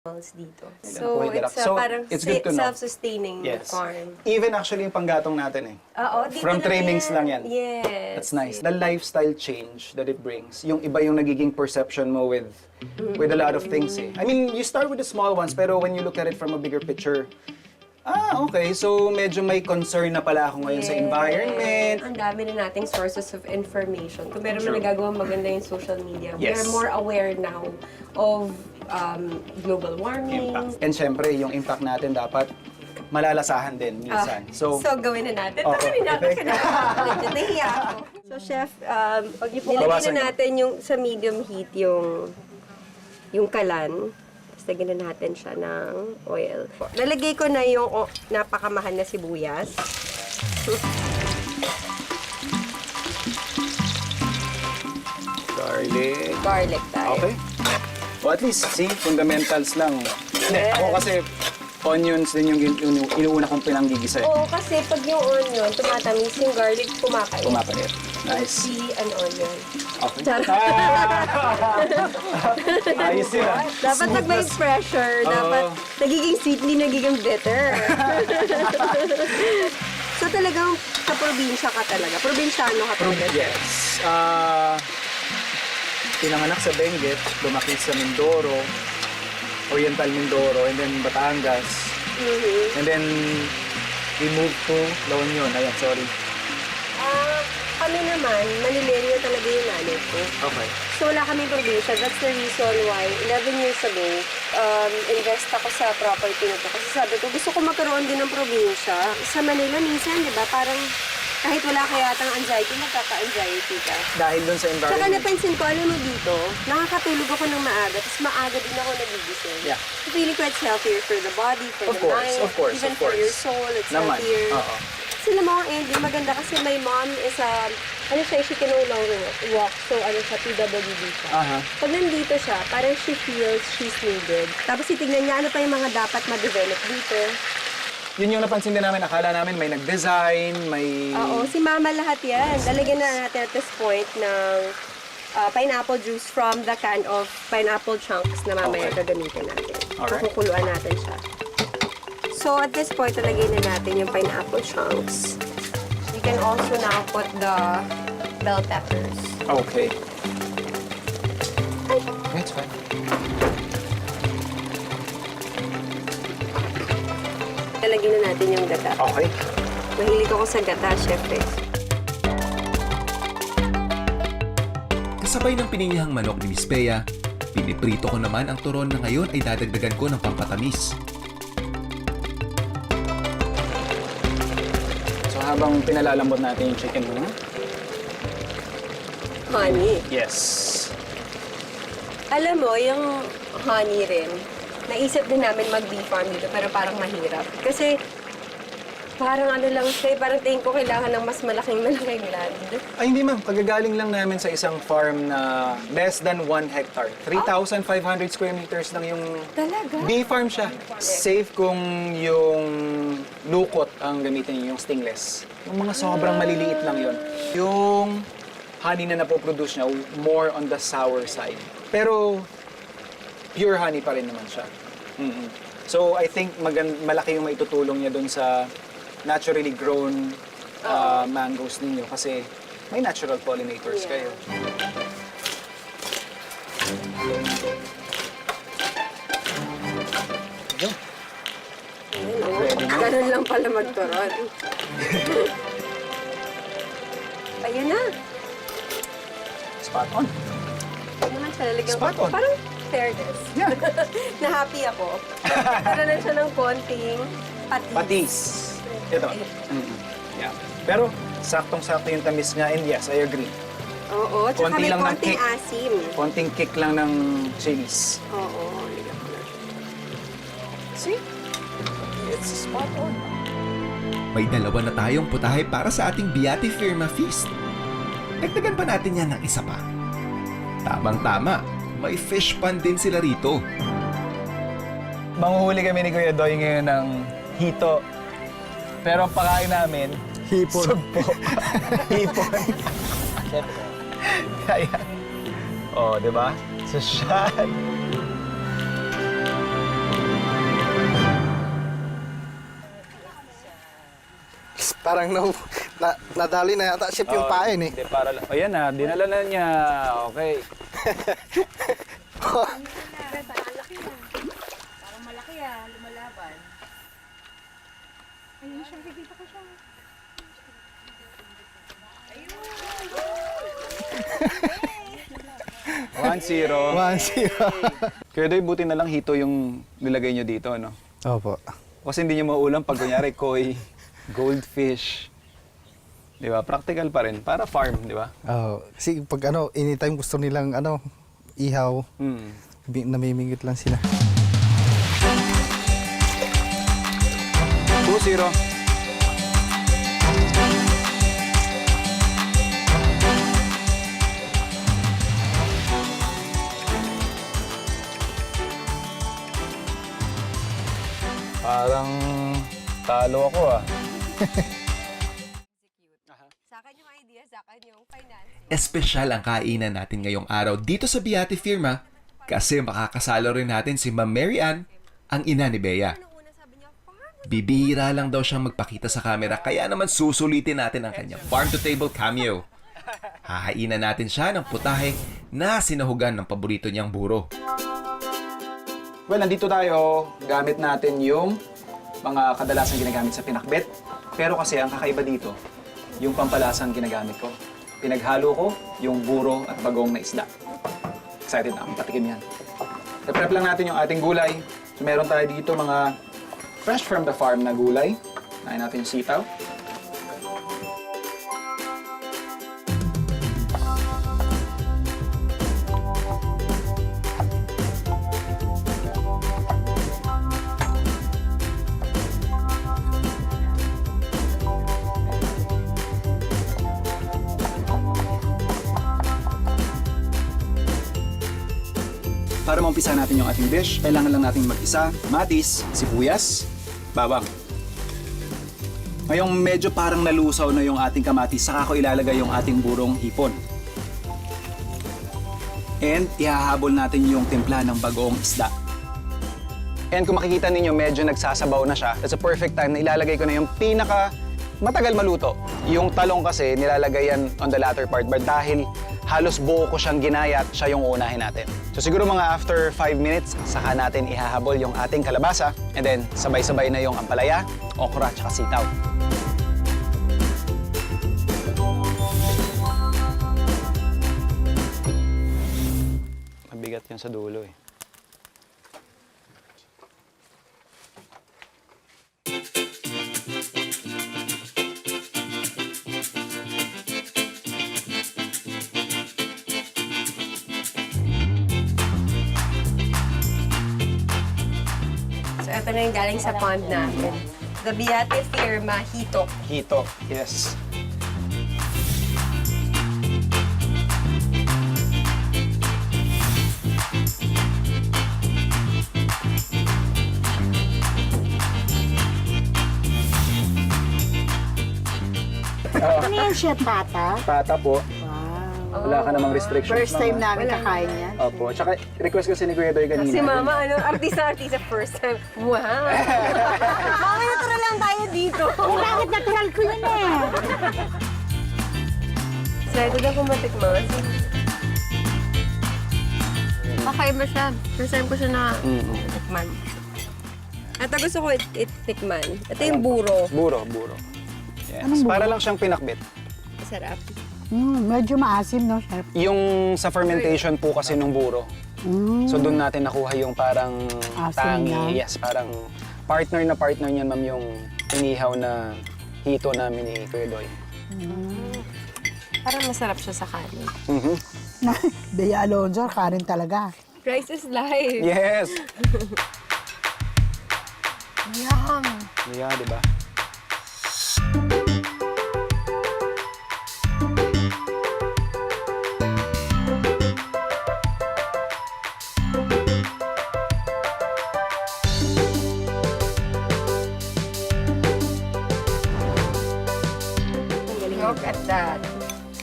dito. So, it's So, parang it's good to know. self-sustaining farm. Even actually yung panggatong natin eh. Oo, dito From lang trimmings yan. lang yan. Yes. That's nice. The lifestyle change that it brings. Yung iba yung nagiging perception mo with a lot of things eh. I mean, you start with the small ones, pero when you look at it from a bigger picture, okay. So, medyo may concern na pala ako ngayon sa environment. Ang dami na nating sources of information. Kung meron man nagagawa maganda yung social media, we are more aware now of global warming. Impact. And syempre, yung impact natin dapat malalasahan din minsan. So gawin na natin. Oo. Tanggalin natin ka na. Nahiya ako. So, Chef, nilagyan na natin yung sa medium heat yung kalan. Tapos lagyan na natin siya ng oil. Nalagay ko na yung napakamahal na sibuyas. Garlic. Garlic tayo. Okay. Well, at least, see, fundamentals lang. Hindi, ako kasi onions din yung inuuna kong pinanggigisa. Oo, kasi pag yung onion, tumatamis, yung garlic kumakait. Pumapalit. Nice. Chili and onion. Okay. Charot. Ayos yun ah. Dapat pag may pressure, dapat nagiging sweet, hindi nagiging bitter. So talagang sa probinsya ka talaga? Probinsyano ka talaga? Yes. Pinanganak sa Benguet, lumaki sa Mindoro, Oriental Mindoro, and then Batangas. And then, we moved to La Union. Ayan, sorry. Kami naman, Manileño talaga yung nanay ko. Okay. So wala kaming probinsya. That's the reason why 11 years ago, invest ako sa property na to. Kasi sabi ko, gusto ko magkaroon din ng probinsya. Sa Manila minsan, di ba, parang kahit wala ka yatang anxiety, magkaka-anxiety ka. Dahil dun sa Saka environment. napansin ko, alam mo dito, nakakatulog ako ng maaga, tapos maaga din ako nagigising. Yeah. So feeling ko it's healthier for the body, for Of the course, mind, of course, even of for course. your soul, it's Naman. healthier. Oo. Sila mga ending, maganda kasi my mom is ano siya, she can no longer walk, so ano siya, PWD siya. Pag nandito siya, parang she feels she's needed. Tapos titignan niya, ano pa yung mga dapat ma-develop dito. Yun yung napansin din namin, akala namin may nag-design, may... Oo, si mama lahat yan. Lalagyan na natin at this point ng pineapple juice from the can of pineapple chunks na mamaya gagamitin natin. Alright. Kukuluan natin siya. So at this point, lalagyan na natin yung pineapple chunks. You can also now put the bell peppers. Okay. That's fine. Lalagyan na natin yung gata. Okay. Mahilig ako sa gata, chef eh. Kasabay ng pinihang manok ni Miss Bea, piniprito ko naman ang turon na ngayon ay dadagdagan ko ng pampatamis. So habang pinalalambot natin yung chicken mo, Honey. yes. Alam mo, yung honey rin, naisip din namin mag-bee farm dito, pero parang mahirap. Kasi, parang ano lang siya, parang tingin ko kailangan ng mas malaking land. Ay, hindi ma'am. Kagagaling lang namin sa isang farm na less than 1 hectare. 3,500 square meters lang yung... Talaga? Bee farm siya. Safe kung yung lukot ang gamitin niyo, yung stingless. Yung mga sobrang maliliit lang yon. Yung honey na napoproduce niya, more on the sour side. Pero, pure honey pa rin naman siya. So, I think malaki yung maitutulong niya dun sa naturally grown mangoes ninyo kasi may natural pollinators kayo. Yun. Ready na? Ganun lang pala magturon. Ayun na. Spot on. Ano naman siya, lalagyan Spot ko. on. Parang fairness. Yeah. Na-happy ako. Nagkaroon siya ng konting patis. Patis. Ito. Yeah. Pero, saktong-sakto yung tamis niya and yes, I agree. Oo, tsaka Konti may lang ng konting kick. asim. Konting kick lang ng chilies. Oo, lagyan ko na. See? It's spot on. May dalawa na tayong putahe para sa ating Biati Firma Feast. Dagdagan pa natin yan ng isa pa. Tamang-tama, may fish pan din sila rito. Manguhuli kami ni Kuya Doy ngayon ng hito. Pero ang pakain namin, hipon. Sugpo. Hipon. Kaya. Oh, di ba? So, siya. Parang nadali na yata chef yung pain eh. Hindi, para lang. Ayan na, dinala na niya. Okay. Parang malaki lumalaban. Ayun siya, kikita ko siya. 1-0. 1-0. Kaya doy, buti na lang hito yung nilagay nyo dito, no? Opo. Kasi hindi nyo maulam pag kunyari koi, goldfish. Di ba? Practical pa rin. Para farm, di ba? Kasi pag anytime gusto nilang ihaw, namimingit lang sila. 2-0. Parang talo ako ah. Sa akin yung idea, sa akin yung finance. Espesyal ang kainan natin ngayong araw dito sa Beate Firma kasi makakasalo rin natin si Ma'am Mary Ann, ang ina ni Bea. Una sabi niya, farm. Bibihira lang daw siyang magpakita sa camera kaya naman susulitin natin ang kanyang farm-to-table cameo. Hahainan natin siya ng putahe na sinahugan ng paborito niyang buro. Well, nandito tayo. Gamit natin yung mga kadalasang ginagamit sa pinakbet. Pero kasi ang kakaiba dito, yung pampalasang ginagamit ko. Pinaghalo ko yung buro at bagong na isda. Excited na akong patikim yan. I-prep lang natin yung ating gulay. So, meron tayo dito mga fresh from the farm na gulay. Nain natin yung sitaw. Para maumpisa natin yung ating dish, kailangan lang natin mag-isa, matis, sibuyas, bawang. Ngayong medyo parang nalusaw na yung ating kamatis, saka ko ilalagay yung ating burong hipon. And ihahabol natin yung timpla ng bagoong isda. And kung makikita ninyo, medyo nagsasabaw na siya. That's a perfect time na ilalagay ko na yung pinaka matagal maluto. Yung talong kasi nilalagay yan on the latter part, but dahil halos buo ko siyang ginayat, siya yung unahin natin. So siguro mga after 5 minutes, saka natin ihahabol yung ating kalabasa, and then sabay-sabay na yung ampalaya, okra, tsaka sitaw. Mabigat yun sa dulo eh. So, ito na yung galing sa pond natin. The Beate Firma Hito. Hito, yes. Ano yan, chef pata? Pata po. Wow. Wala ka namang restrictions. First time Mama. namin kakain yan. Opo. Tsaka request kasi ni Kuya Doy kanina. Si Mama, artista first time. Wow! Mama, natural lang tayo dito. Bakit natural ko yun eh? Excited ako matikman. Kakaiba siya. First time ko siya na tikman. Ito gusto ko itikman. Ito yung buro. Buro. Yes. Para lang siyang pinakbit. Sarap. Medyo maasim, no, chef? Yung sa fermentation po kasi nung buro. So doon natin nakuha yung parang Asim tangi. niya. Yes, parang partner niyan, ma'am, yung inihaw na hito namin ni Kuya Doy. Parang masarap siya sa kanin. Bea Alonzo, kanin talaga. Rice is life. Yes! Yum! Yeah, di ba? Look at that.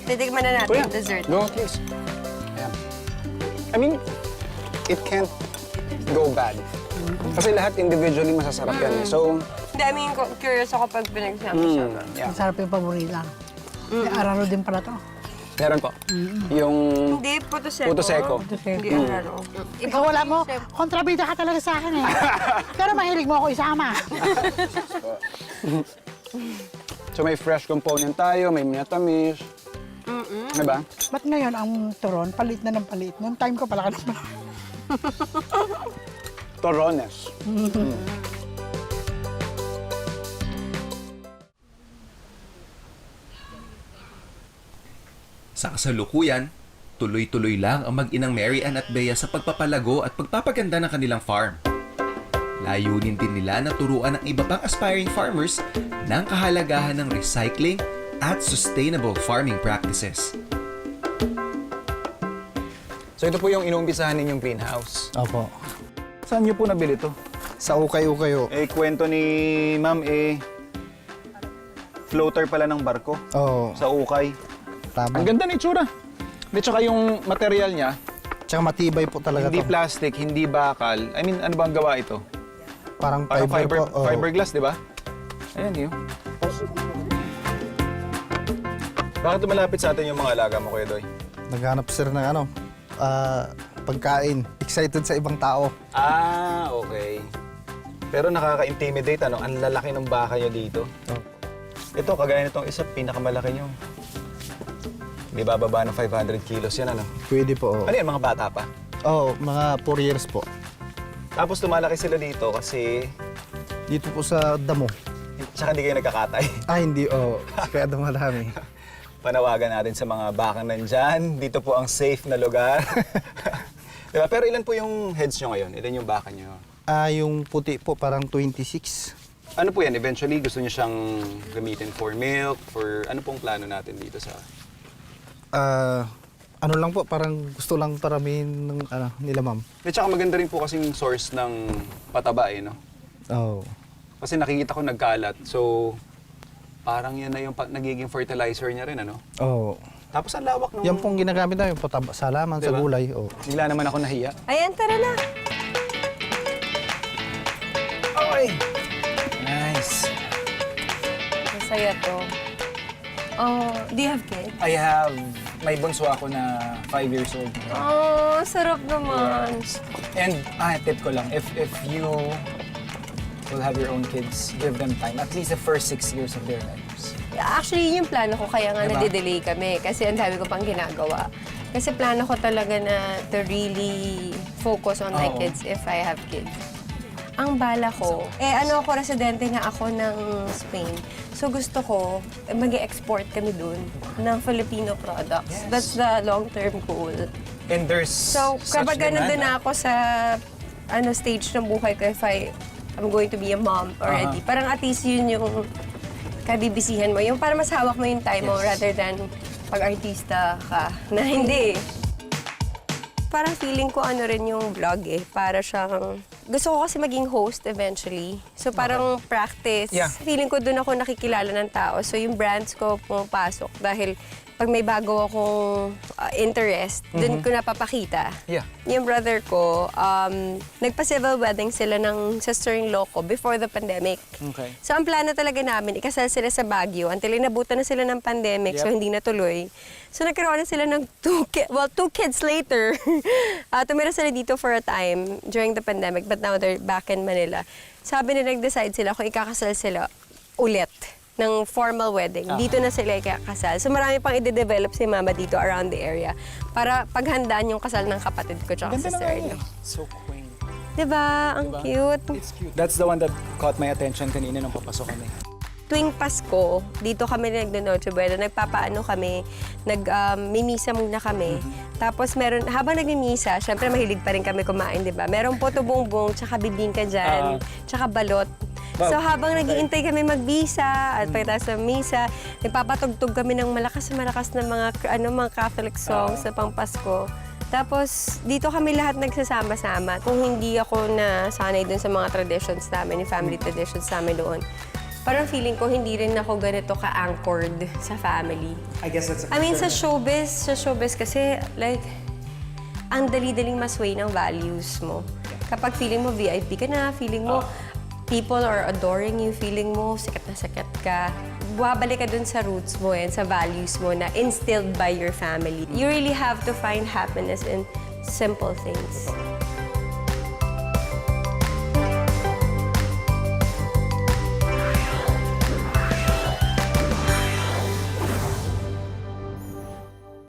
Titikman na natin yung dessert. Go, please. Ayan. I mean, it can't go bad. Kasi lahat individually masasarap yan. So, Hindi, I mean, curious ako pag pinagsama-sama. Yeah. Masarap yung paborita. May araro din pala to. Meron po. Yung Hindi, puto seco. puto seco. Hindi, araro. Ikaw wala mo, kontrabida ka talaga sa akin eh. Pero mahilig mo ako isama. So may fresh component tayo, may minatamis. Diba? Ba't ngayon ang turon, palit na ng palit? Noong time ko pala ka naman. Torones. Sa kasalukuyan, tuloy-tuloy lang ang mag-inang Mary Ann at Bea sa pagpapalago at pagpapaganda ng kanilang farm. Layunin din nila na turuan ng iba pang aspiring farmers ng kahalagahan ng recycling at sustainable farming practices. So ito po yung inuumpisahan ninyong greenhouse. Opo. Saan niyo po nabili to? Sa ukay-ukay o. Kwento ni ma'am floater pala ng barko Oo, sa ukay. tama. Ang ganda ng itsura. At saka yung material niya, Tsaka matibay po talaga hindi to. plastic, hindi bakal. I mean, ano ba ang gawa ito? Parang Parang fiber po. Oo. fiberglass, di ba? Ayan yun. Bakit malapit sa atin yung mga alaga mo, Kuya Doy? Naghanap sir ng pagkain. Excited sa ibang tao. Ah, okay. Pero nakaka-intimidate, ano? Ang lalaki ng baka nyo dito. Oh. Ito, kagaya nitong isa, pinakamalaki nyo. Hindi bababa ng 500 kilos yan, ano? Pwede po. Ano yan, mga bata pa? Oo, mga 4 years po. Tapos lumalaki sila dito kasi Dito po sa damo. tsaka hindi kayo nagkakatay. Hindi. Kaya dumarami. Panawagan natin sa mga bakang nandyan. Dito po ang safe na lugar. Diba? Pero ilan po yung heads nyo ngayon? Ilan yung baka nyo? Yung puti po parang 26. Ano po yan? Eventually, gusto nyo siyang gamitin for milk? For ano pong plano natin dito sa... Ano lang po, parang gusto lang paramihin ng nila ma'am. At saka maganda rin po kasing source ng pataba no? Oo. Kasi nakikita ko nagkalat. So, parang yan na yung nagiging fertilizer niya rin, ano? Oo. Tapos ang lawak ng... Yan pong ginagamit namin po sa laman, sa Diba? gulay. Oo. Bigla naman ako nahiya. Ayan, tara na. Okay! Nice! Masaya to. Oh, do you have kids? I have... May bunso ako na 5 years old. Oh, sarap naman. And, tip ko lang, if you will have your own kids, give them time. At least the first 6 years of their lives. Actually, yun yung plano ko, kaya nga Diba? nade-delay kami. Kasi ang dami ko pang ginagawa. Kasi plano ko talaga na to really focus on my Oo. kids if I have kids. Ang bala ko, ako, residente nga ako ng Spain. So gusto ko, mag-export kami dun ng Filipino products. Yes. That's the long-term goal. And there's So, such kapag demand, nandun na ako sa stage ng buhay ko, if I'm going to be a mom already, parang at least yun yung kabibisihan mo. Yung para mas hawak mo yung time mo Yes. rather than pag-artista ka na hindi. Parang feeling ko rin yung vlog para siyang... Gusto ko kasi maging host eventually. So parang practice. Yeah. Feeling ko doon ako nakikilala ng tao. So yung brands ko pumapasok dahil pag may bago akong interest, doon ko napapakita. Yeah. Yung brother ko, nagpa-civil wedding sila ng sister-in-law ko before the pandemic. Okay. So ang plano talaga namin, ikasal sila sa Baguio until inabutan na sila ng pandemic, so Yep. hindi natuloy. So nagkaroon na sila ng 2 kids later. Tumira sila dito for a time during the pandemic, but now they're back in Manila. Sabi nila, nag-decide sila kung ikakasal sila ulit ng formal wedding. Dito na sila ikakasal. So marami pang i-develop si Mama dito around the area para paghandaan yung kasal ng kapatid ko tsaka Ganda sister. naman So quaint. Diba? Ang cute. It's cute. That's the one that caught my attention kanina nung papasok kami. Tuwing Pasko, dito kami nag-Noche Buena, nagpapaano kami, mimisa muna kami. Tapos habang nagmimisa, syempre mahilig pa rin kami kumain, di ba? Merong puto bongbong, tsaka bibingka dyan, tsaka balot. Wow. So habang naghihintay kami magbisa at pagkatapos ng misa, nagpapatugtog kami ng malakas na mga Catholic songs sa pang-Pasko. Tapos, dito kami lahat nagsasama-sama. Kung hindi ako nasanay dun sa mga traditions namin, yung family traditions namin doon, parang feeling ko hindi rin ako ganito ka-anchored sa family. I guess that's I mean, sa showbiz kasi, like, ang dali-daling masway ng values mo. Kapag feeling mo VIP ka na, feeling mo people are adoring you, feeling mo sikat na sikat ka, babalik ka dun sa roots mo and sa values mo na instilled by your family. You really have to find happiness in simple things.